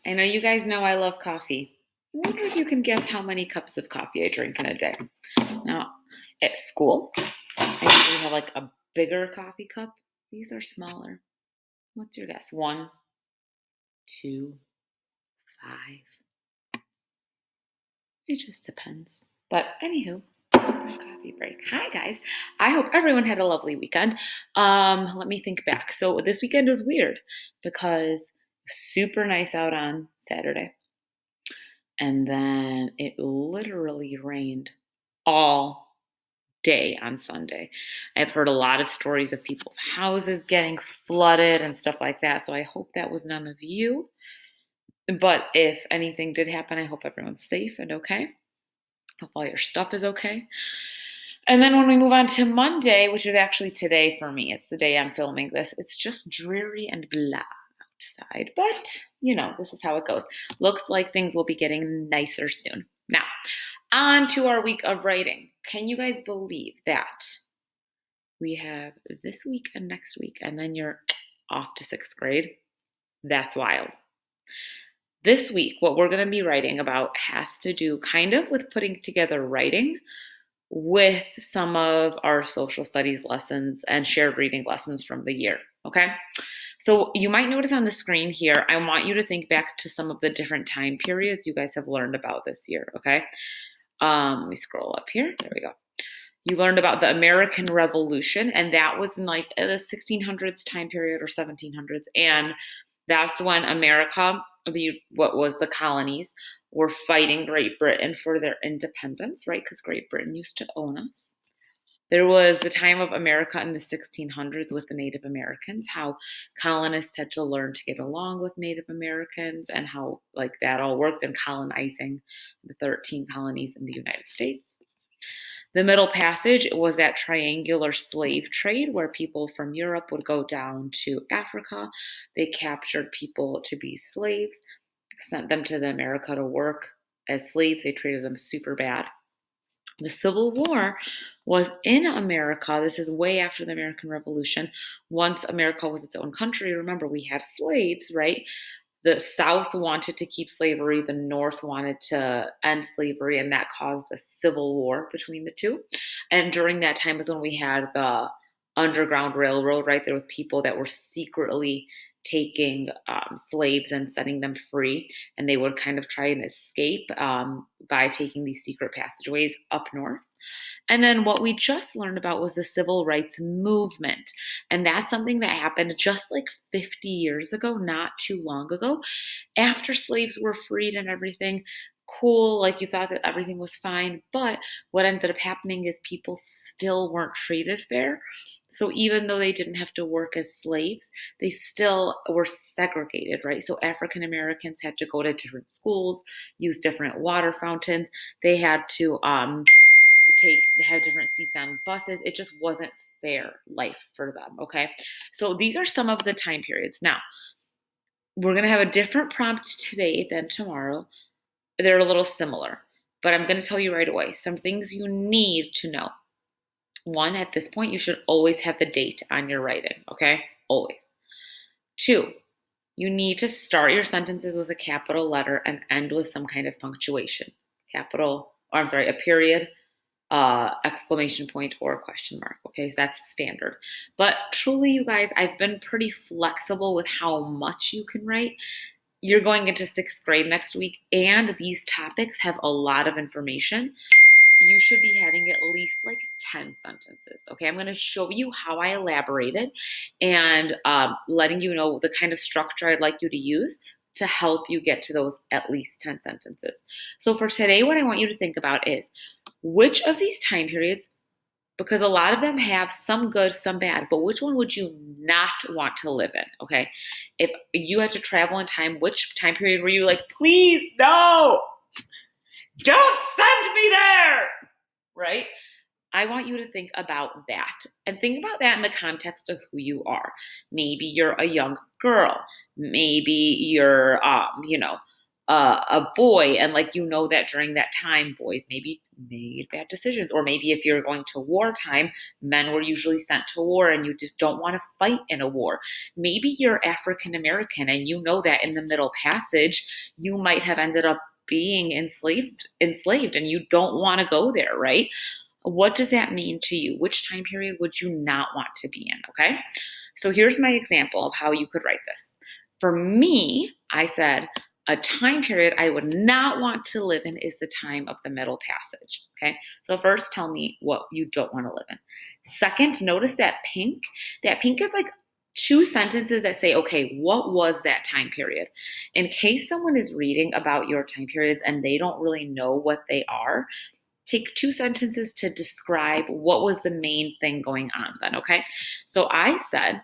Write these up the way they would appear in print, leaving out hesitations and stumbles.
I know you guys know I love coffee. I wonder if you can guess how many cups of coffee I drink in a day. Now, at school, I usually have like a bigger coffee cup. These are smaller. What's your guess? One, two, five. It just depends. But anywho, that's my coffee break. Hi guys. I hope everyone had a lovely weekend. Let me think back. So this weekend was weird because super nice out on Saturday. And then it literally rained all day on Sunday. I've heard a lot of stories of people's houses getting flooded and stuff like that. So I hope that was none of you. But if anything did happen, I hope everyone's safe and okay. Hope all your stuff is okay. And then when we move on to Monday, which is actually today for me, it's the day I'm filming this, it's just dreary and blah outside. But, this is how it goes. Looks like things will be getting nicer soon. Now, on to our week of writing. Can you guys believe that we have this week and next week, and then you're off to sixth grade? That's wild. This week, what we're going to be writing about has to do kind of with putting together writing with some of our social studies lessons and shared reading lessons from the year. Okay. So you might notice on the screen here, I want you to think back to some of the different time periods you guys have learned about this year. Okay. Let me scroll up here. There we go. You learned about the American Revolution, and that was in like the 1600s time period or 1700s. And that's when America, what was the colonies, were fighting Great Britain for their independence, right? Because Great Britain used to own us. There was the time of America in the 1600s with the Native Americans, how colonists had to learn to get along with Native Americans and how like that all worked in colonizing the 13 colonies in the United States. The Middle Passage was that triangular slave trade where people from Europe would go down to Africa. They captured people to be slaves, sent them to America to work as slaves. They treated them super bad. The Civil War was in America. This is way after the American Revolution. Once America was its own country, remember we had slaves, right? The South wanted to keep slavery, the North wanted to end slavery, and that caused a civil war between the two. And during that time was when we had the Underground Railroad, right? There was people that were secretly taking slaves and setting them free, and they would kind of try and escape by taking these secret passageways up north. And then what we just learned about was the civil rights movement. And that's something that happened just like 50 years ago, not too long ago, after slaves were freed and everything. Cool, like you thought that everything was fine. But what ended up happening is people still weren't treated fair. So even though they didn't have to work as slaves, they still were segregated, right? So African Americans had to go to different schools, use different water fountains. They had to have different seats on buses. It just wasn't fair life for them. Okay. So these are some of the time periods. Now, we're going to have a different prompt today than tomorrow. They're a little similar, but I'm going to tell you right away some things you need to know. One, at this point, you should always have the date on your writing. Okay. Always. Two, you need to start your sentences with a capital letter and end with some kind of punctuation. A period, exclamation point, or a question mark. Okay, that's standard. But truly, you guys, I've been pretty flexible with how much you can write. You're going into sixth grade next week, and these topics have a lot of information. You should be having at least like 10 sentences. Okay, I'm going to show you how I elaborated and letting you know the kind of structure I'd like you to use to help you get to those at least 10 sentences. So for today, what I want you to think about is which of these time periods, because a lot of them have some good, some bad, but which one would you not want to live in? Okay. If you had to travel in time, which time period were you like, please, no, don't send me there? Right? I want you to think about that and think about that in the context of who you are. Maybe you're a young girl. Maybe you're, a boy, and like that during that time boys maybe made bad decisions, or maybe if you're going to wartime, men were usually sent to war and you don't want to fight in a war. Maybe you're African American and that in the Middle Passage you might have ended up being enslaved and you don't want to go there, right? What does that mean to you? Which time period would you not want to be in? Okay. So here's my example of how you could write this. For me, I said a time period I would not want to live in is the time of the Middle Passage. Okay. So first, tell me what you don't want to live in. Second, notice that pink. That pink is like two sentences that say, okay, what was that time period? In case someone is reading about your time periods and they don't really know what they are, take two sentences to describe what was the main thing going on then, okay? So I said,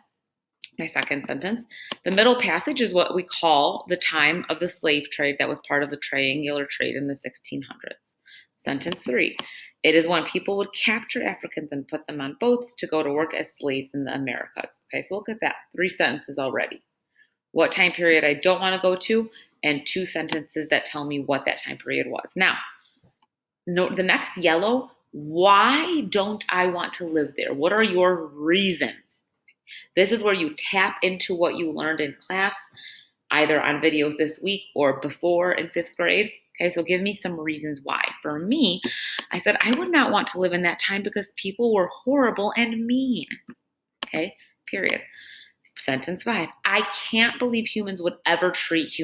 my second sentence, the Middle Passage is what we call the time of the slave trade that was part of the triangular trade in the 1600s. Sentence 3, it is when people would capture Africans and put them on boats to go to work as slaves in the Americas. Okay, so look at that, 3 sentences already. What time period I don't want to go to, and 2 sentences that tell me what that time period was. Now, note the next yellow, why don't I want to live there? What are your reasons? This is where you tap into what you learned in class, either on videos this week or before in 5th grade. Okay, so give me some reasons why. For me, I said I would not want to live in that time because people were horrible and mean. Okay, period. Sentence 5, I can't believe humans would ever treat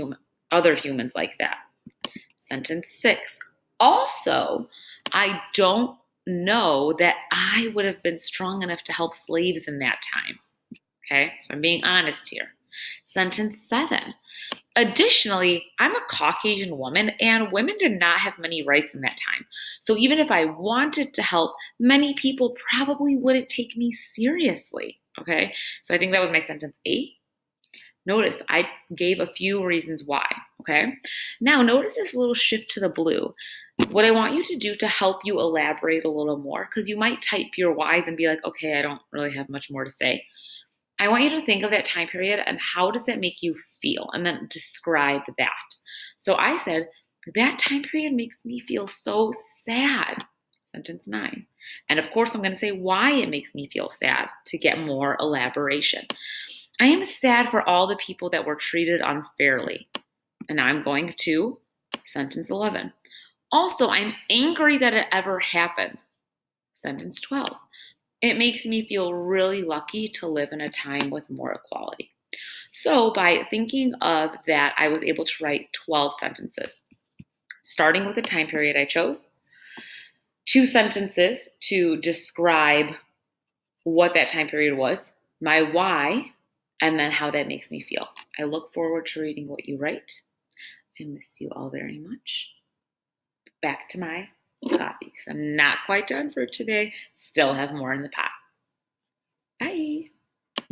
other humans like that. Sentence 6, also, I don't know that I would have been strong enough to help slaves in that time. Okay, so I'm being honest here. Sentence 7, additionally, I'm a Caucasian woman and women did not have many rights in that time. So even if I wanted to help, many people probably wouldn't take me seriously. Okay, so I think that was my sentence 8. Notice I gave a few reasons why. Okay, now notice this little shift to the blue. What I want you to do to help you elaborate a little more, because you might type your whys and be like, okay, I don't really have much more to say. I want you to think of that time period and how does that make you feel, and then describe that. So I said, that time period makes me feel so sad. Sentence 9. And of course, I'm going to say why it makes me feel sad to get more elaboration. I am sad for all the people that were treated unfairly. And I'm going to sentence 11. Also, I'm angry that it ever happened. Sentence 12. It makes me feel really lucky to live in a time with more equality. So by thinking of that, I was able to write 12 sentences, starting with the time period I chose, 2 sentences to describe what that time period was, my why, and then how that makes me feel. I look forward to reading what you write. I miss you all very much. Back to my coffee because I'm not quite done for today. Still have more in the pot. Bye.